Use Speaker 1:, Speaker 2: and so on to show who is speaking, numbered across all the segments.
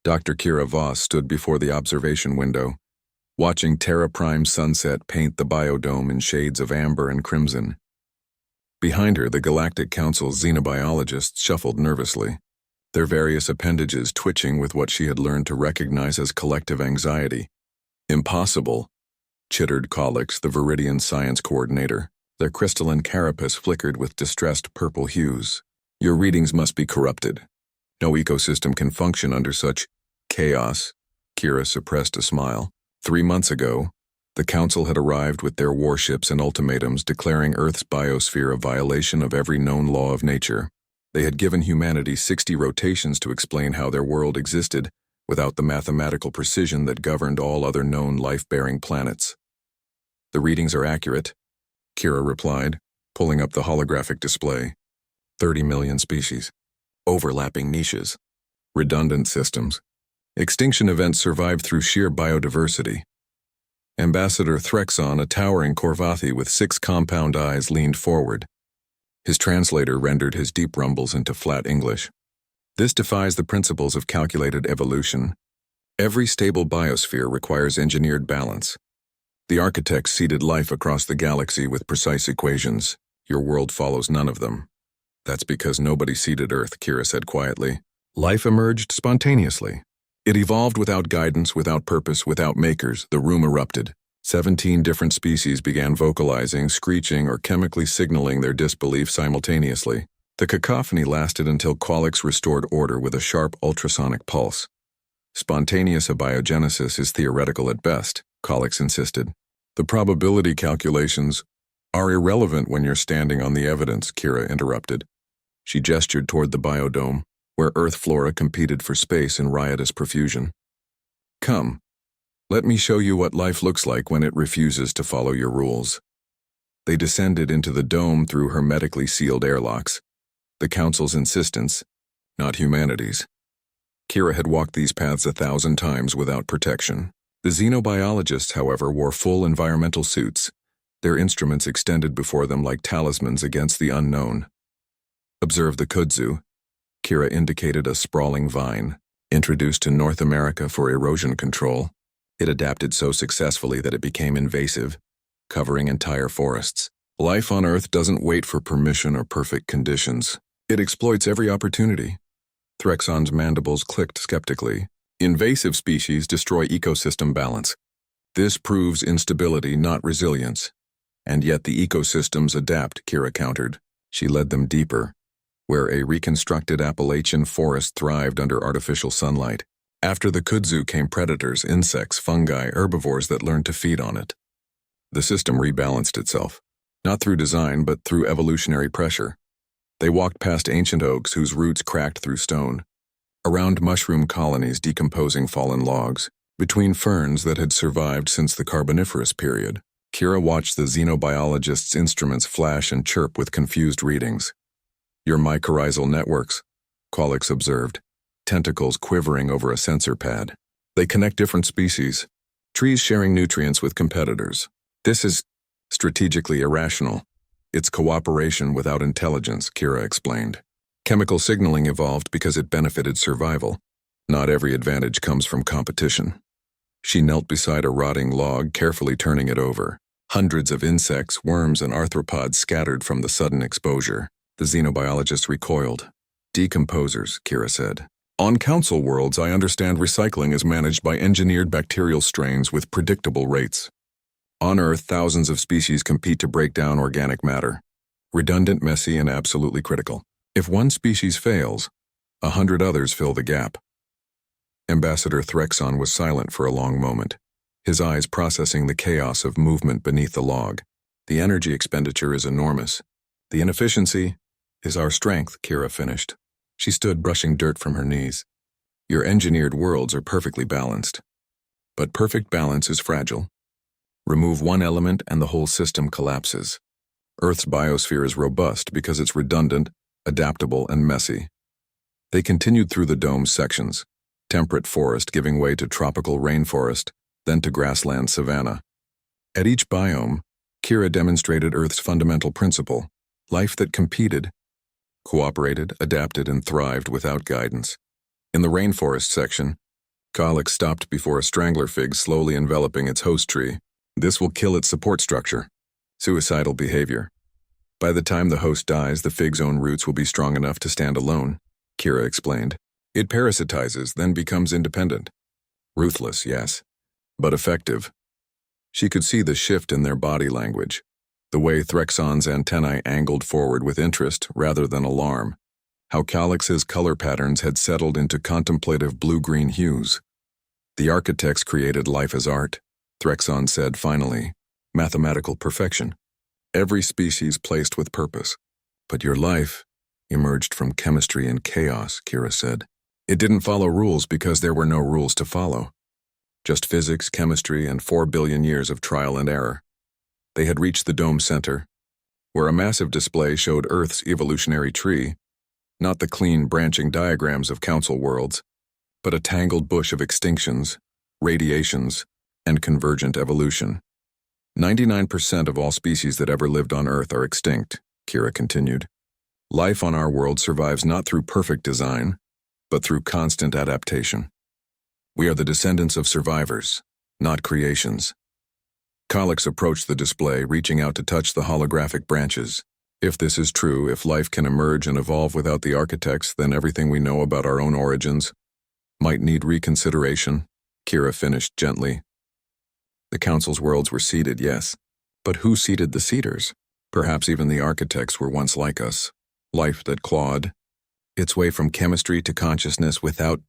Speaker 1: Dr. Kira Voss stood before the observation window, watching Terra Prime sunset paint the biodome in shades of amber and crimson. Behind her, the Galactic Council's xenobiologists shuffled nervously, their various appendages twitching with what she had learned to recognize as collective anxiety. "Impossible," chittered Collix, the Viridian science coordinator. Their crystalline carapace flickered with distressed purple hues. "Your readings must be corrupted. No ecosystem can function under such chaos." Kira suppressed a smile. 3 months ago, the Council had arrived with their warships and ultimatums declaring Earth's biosphere a violation of every known law of nature. They had given humanity 60 rotations to explain how their world existed without the mathematical precision that governed all other known life-bearing planets. "The readings are accurate," Kira replied, pulling up the holographic display. 30 million species. Overlapping niches. Redundant systems. Extinction events survived through sheer biodiversity. Ambassador Threxon, a towering Korvathi with 6 compound eyes, leaned forward. His translator rendered his deep rumbles into flat English. "This defies the principles of calculated evolution. Every stable biosphere requires engineered balance. The architects seeded life across the galaxy with precise equations. Your world follows none of them." "That's because nobody seeded Earth," Kira said quietly. "Life emerged spontaneously. It evolved without guidance, without purpose, without makers." The room erupted. 17 different species began vocalizing, screeching, or chemically signaling their disbelief simultaneously. The cacophony lasted until Qualix restored order with a sharp ultrasonic pulse. "Spontaneous abiogenesis is theoretical at best," Qualix insisted. "The probability calculations are irrelevant when you're standing on the evidence," Kira interrupted. She gestured toward the biodome, where Earth flora competed for space in riotous profusion. "Come, let me show you what life looks like when it refuses to follow your rules." They descended into the dome through hermetically sealed airlocks. The Council's insistence, not humanity's. Kira had walked these paths 1,000 times without protection. The xenobiologists, however, wore full environmental suits, their instruments extended before them like talismans against the unknown. "Observe the kudzu." Kira indicated a sprawling vine, introduced to North America for erosion control. It adapted so successfully that it became invasive, covering entire forests. "Life on Earth doesn't wait for permission or perfect conditions. It exploits every opportunity." Threxon's mandibles clicked skeptically. "Invasive species destroy ecosystem balance. This proves instability, not resilience. And yet the ecosystems adapt," Kira countered. She led them deeper, where a reconstructed Appalachian forest thrived under artificial sunlight. After the kudzu came predators, insects, fungi, herbivores that learned to feed on it. The system rebalanced itself, not through design but through evolutionary pressure. They walked past ancient oaks whose roots cracked through stone, around mushroom colonies decomposing fallen logs, between ferns that had survived since the Carboniferous period. Kira watched the xenobiologists' instruments flash and chirp with confused readings. "Your mycorrhizal networks," Qualix observed, tentacles quivering over a sensor pad. "They connect different species, trees sharing nutrients with competitors. This is strategically irrational. It's cooperation without intelligence," Kira explained. "Chemical signaling evolved because it benefited survival. Not every advantage comes from competition." She knelt beside a rotting log, carefully turning it over. Hundreds of insects, worms, and arthropods scattered from the sudden exposure. The xenobiologist recoiled. "Decomposers," Kira said. "On Council worlds, I understand recycling is managed by engineered bacterial strains with predictable rates. On Earth, thousands of species compete to break down organic matter. Redundant, messy, and absolutely critical. If one species fails, 100 others fill the gap." Ambassador Threxon was silent for a long moment, his eyes processing the chaos of movement beneath the log. "The energy expenditure is enormous. The inefficiency is our strength," Kira finished. She stood brushing dirt from her knees. "Your engineered worlds are perfectly balanced. But perfect balance is fragile. Remove one element and the whole system collapses. Earth's biosphere is robust because it's redundant, adaptable, and messy." They continued through the dome's sections, temperate forest giving way to tropical rainforest, then to grassland savanna. At each biome, Kira demonstrated Earth's fundamental principle: life that competed, cooperated, adapted, and thrived without guidance. In the rainforest section, Calyx stopped before a strangler fig slowly enveloping its host tree. This will kill its support structure. Suicidal behavior. By the time the host dies, the fig's own roots will be strong enough to stand alone, Kira explained. It parasitizes, then becomes independent. Ruthless, yes, but effective. She could see the shift in their body language, the way Threxon's antennae angled forward with interest rather than alarm, how Calyx's color patterns had settled into contemplative blue-green hues. The architects created life as art, Threxon said finally, mathematical perfection. Every species placed with purpose. But your life emerged from chemistry and chaos, Kira said. It didn't follow rules because there were no rules to follow. Just physics, chemistry, and 4 billion years of trial and error. They had reached the dome center, where a massive display showed Earth's evolutionary tree, not the clean branching diagrams of council worlds, but a tangled bush of extinctions, radiations, and convergent evolution. 99% of all species that ever lived on Earth are extinct, Kira continued. Life on our world survives not through perfect design, but through constant adaptation. We are the descendants of survivors, not creations. Calyx approached the display, reaching out to touch the holographic branches. If this is true, if life can emerge and evolve without the architects, then everything we know about our own origins might need reconsideration, Kira finished gently. The council's worlds were seeded, yes, but who seeded the seeders? Perhaps even the architects were once like us. Life that clawed its way from chemistry to consciousness without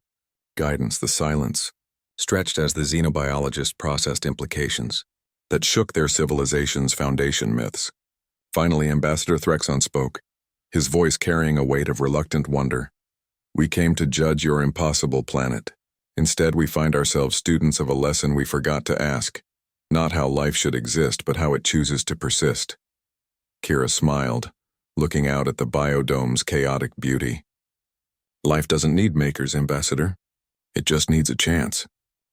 Speaker 1: guidance. The silence stretched as the xenobiologist processed implications that shook their civilization's foundation myths. Finally, Ambassador Threxon spoke, his voice carrying a weight of reluctant wonder. We came to judge your impossible planet. Instead, we find ourselves students of a lesson we forgot to ask. Not how life should exist, but how it chooses to persist. Kira smiled, looking out at the biodome's chaotic beauty. Life doesn't need makers, Ambassador. It just needs a chance.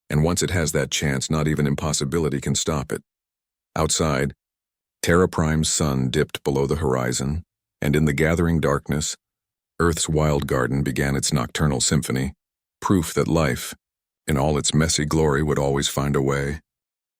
Speaker 1: And once it has that chance, not even impossibility can stop it. Outside, Terra Prime's sun dipped below the horizon, and in the gathering darkness, Earth's wild garden began its nocturnal symphony, proof that life, in all its messy glory, would always find a way.